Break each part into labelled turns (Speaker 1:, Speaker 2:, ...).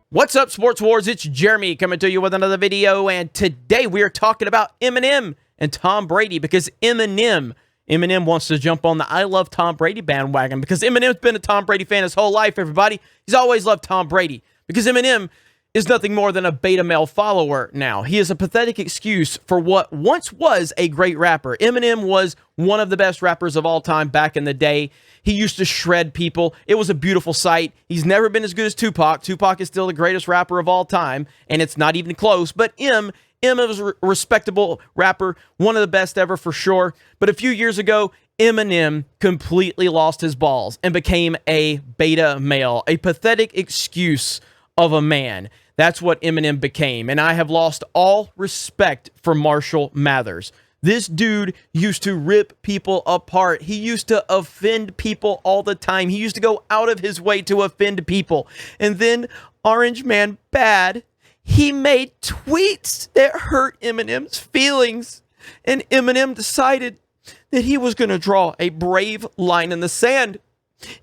Speaker 1: What's up, Sports Wars? It's Jeremy coming to you with another video, and today we are talking about Eminem and Tom Brady because Eminem wants to jump on the I Love Tom Brady bandwagon because Eminem's been a Tom Brady fan his whole life, everybody. He's always loved Tom Brady because Eminem is nothing more than a beta male follower now. He is a pathetic excuse for what once was a great rapper. Eminem was one of the best rappers of all time back in the day. He used to shred people. It was a beautiful sight. He's never been as good as Tupac. Tupac is still the greatest rapper of all time, and it's not even close. But Em was a respectable rapper, one of the best ever for sure. But a few years ago, Eminem completely lost his balls and became a beta male, a pathetic excuse of a man. That's what Eminem became, and I have lost all respect for Marshall Mathers. This dude used to rip people apart. He used to offend people all the time. He used to go out of his way to offend people. And then Orange Man Bad, he made tweets that hurt Eminem's feelings. And Eminem decided that he was going to draw a brave line in the sand.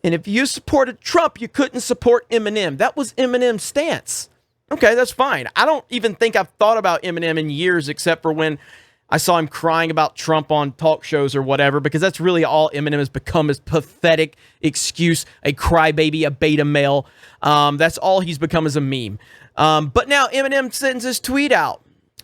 Speaker 1: And if you supported Trump, you couldn't support Eminem. That was Eminem's stance. Okay, that's fine. I don't even think I've thought about Eminem in years except for when I saw him crying about Trump on talk shows or whatever, because that's really all Eminem has become, is pathetic excuse, a crybaby, a beta male. That's all he's become, as a meme. But now Eminem sends his tweet out,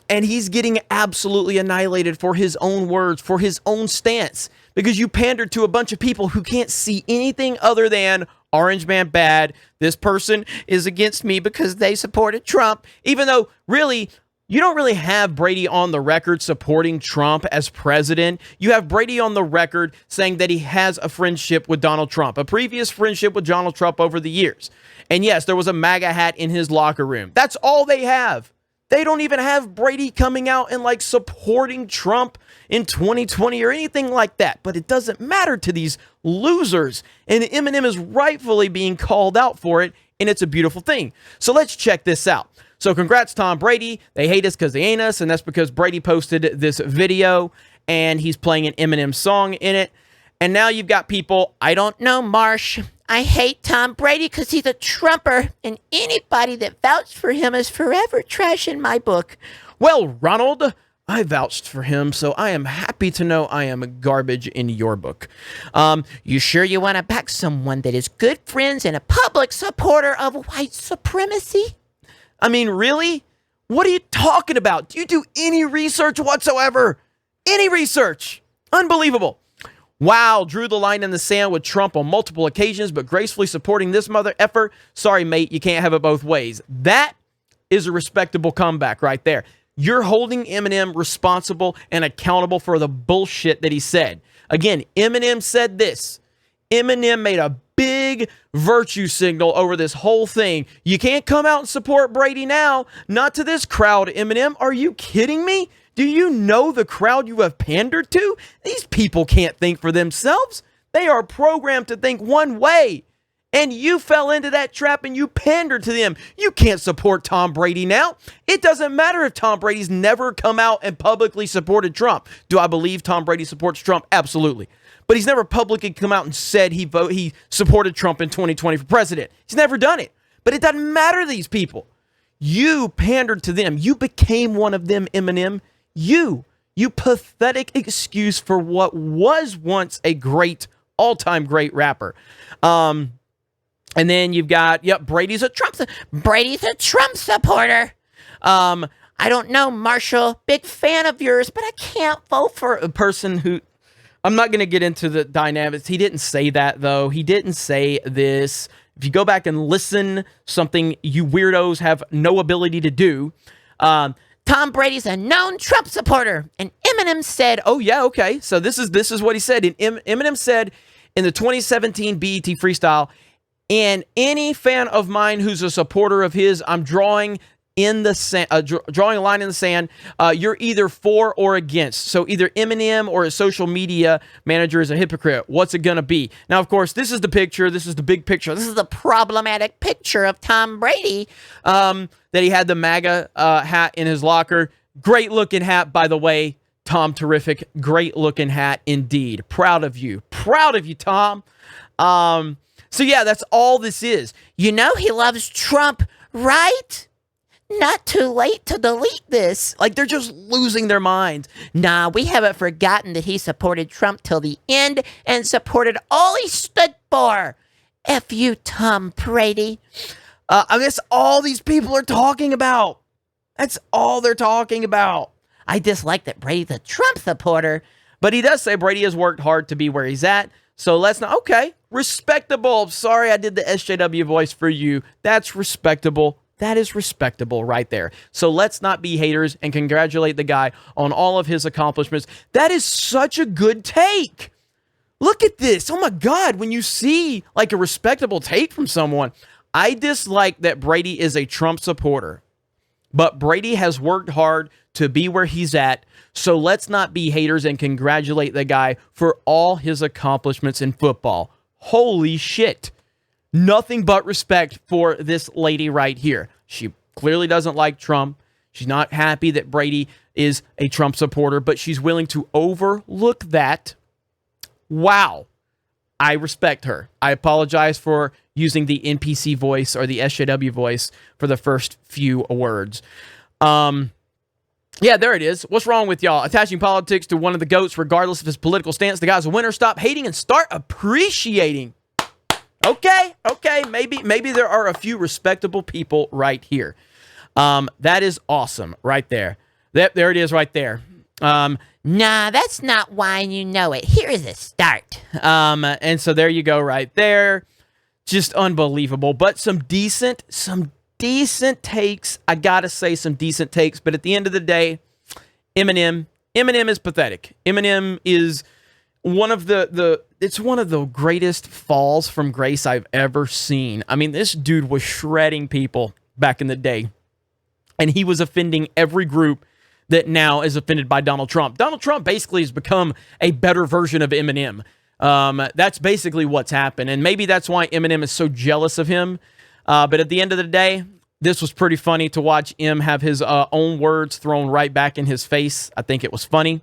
Speaker 1: and he's getting absolutely annihilated for his own words, for his own stance, because you pandered to a bunch of people who can't see anything other than Orange Man Bad. This person is against me because they supported Trump, even though really you don't really have Brady on the record supporting Trump as president. You have Brady on the record saying that he has a friendship with Donald Trump, a previous friendship with Donald Trump over the years. And yes, there was a MAGA hat in his locker room. That's all they have. They don't even have Brady coming out and like supporting Trump in 2020 or anything like that. But it doesn't matter to these losers. And Eminem is rightfully being called out for it. And it's a beautiful thing. So let's check this out. So congrats, Tom Brady. They hate us because they ain't us. And that's because Brady posted this video and he's playing an Eminem song in it. And now you've got people, I don't know, Marsh. I hate Tom Brady because he's a Trumper, and anybody that vouched for him is forever trash in my book. Well, Ronald, I vouched for him, so I am happy to know I am garbage in your book. You sure you want to back someone that is good friends and a public supporter of white supremacy? I mean, really? What are you talking about? Do you do any research whatsoever? Any research? Unbelievable. Wow, drew the line in the sand with Trump on multiple occasions, but gracefully supporting this mother effer. Sorry, mate, you can't have it both ways. That is a respectable comeback right there. You're holding Eminem responsible and accountable for the bullshit that he said. Again, Eminem said this. Eminem made a big virtue signal over this whole thing. You can't come out and support Brady now. Not to this crowd, Eminem. Are you kidding me? Do you know the crowd you have pandered to? These people can't think for themselves. They are programmed to think one way. And you fell into that trap and you pandered to them. You can't support Tom Brady now. It doesn't matter if Tom Brady's never come out and publicly supported Trump. Do I believe Tom Brady supports Trump? Absolutely. But he's never publicly come out and said he supported Trump in 2020 for president. He's never done it. But it doesn't matter to these people. You pandered to them. You became one of them, Eminem. You pathetic excuse for what was once a great, all-time great rapper. And then you've got, Brady's a Trump supporter. I don't know, Marshall, big fan of yours, but I can't vote for a person who, I'm not going to get into the dynamics. He didn't say that, though. He didn't say this. If you go back and listen, something you weirdos have no ability to do, Tom Brady's a known Trump supporter. And Eminem said, oh, yeah, okay. So this is what he said. And Eminem said in the 2017 BET freestyle, and any fan of mine who's a supporter of his, I'm drawing drawing a line in the sand. You're either for or against. So either Eminem or his social media manager is a hypocrite. What's it going to be? Now, of course, this is the picture. This is the big picture. This is the problematic picture of Tom Brady, that he had the MAGA hat in his locker. Great looking hat, by the way. Tom, terrific. Great looking hat indeed. Proud of you. Proud of you, Tom. So yeah, that's all this is. You know he loves Trump.
Speaker 2: Right? Not too late to delete this.
Speaker 1: Like, they're just losing their minds.
Speaker 2: Nah, we haven't forgotten that he supported Trump till the end and supported all he stood for. F you, Tom Brady.
Speaker 1: I guess all these people are talking about. That's all they're talking about.
Speaker 2: I dislike that Brady's a Trump supporter.
Speaker 1: But he does say Brady has worked hard to be where he's at. So let's not. Okay, respectable. Sorry I did the SJW voice for you. That's respectable. That is respectable right there. So let's not be haters and congratulate the guy on all of his accomplishments. That is such a good take. Look at this. Oh my God. When you see like a respectable take from someone, I dislike that Brady is a Trump supporter, but Brady has worked hard to be where he's at. So let's not be haters and congratulate the guy for all his accomplishments in football. Holy shit. Nothing but respect for this lady right here. She clearly doesn't like Trump. She's not happy that Brady is a Trump supporter, but she's willing to overlook that. Wow. I respect her. I apologize for using the NPC voice or the SJW voice for the first few words. Yeah, there it is. What's wrong with y'all? Attaching politics to one of the GOATs, regardless of his political stance. The guy's a winner. Stop hating and start appreciating. Okay. Maybe there are a few respectable people right here. That is awesome right there. There it is right there.
Speaker 2: Nah, that's not why you know it. Here is a start.
Speaker 1: And so there you go right there. Just unbelievable. But some decent takes. I gotta say some decent takes. But at the end of the day, Eminem is pathetic. Eminem is one of it's one of the greatest falls from grace I've ever seen. I mean, this dude was shredding people back in the day, and he was offending every group that now is offended by Donald Trump. Donald Trump basically has become a better version of Eminem. That's basically what's happened, and maybe that's why Eminem is so jealous of him. But at the end of the day, this was pretty funny to watch him have his own words thrown right back in his face. I think it was funny.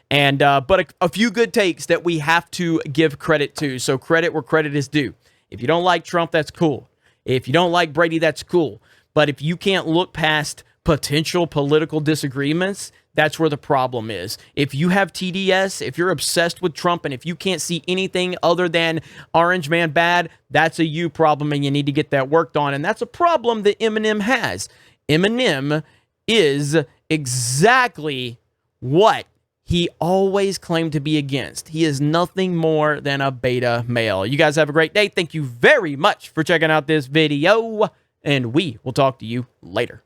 Speaker 1: And but a few good takes that we have to give credit to. So credit where credit is due. If you don't like Trump, that's cool. If you don't like Brady, that's cool. But if you can't look past potential political disagreements, that's where the problem is. If you have TDS, if you're obsessed with Trump, and if you can't see anything other than Orange Man bad, that's a you problem, and you need to get that worked on. And that's a problem that Eminem has. Eminem is exactly what he always claimed to be against. He is nothing more than a beta male. You guys have a great day. Thank you very much for checking out this video, and we will talk to you later.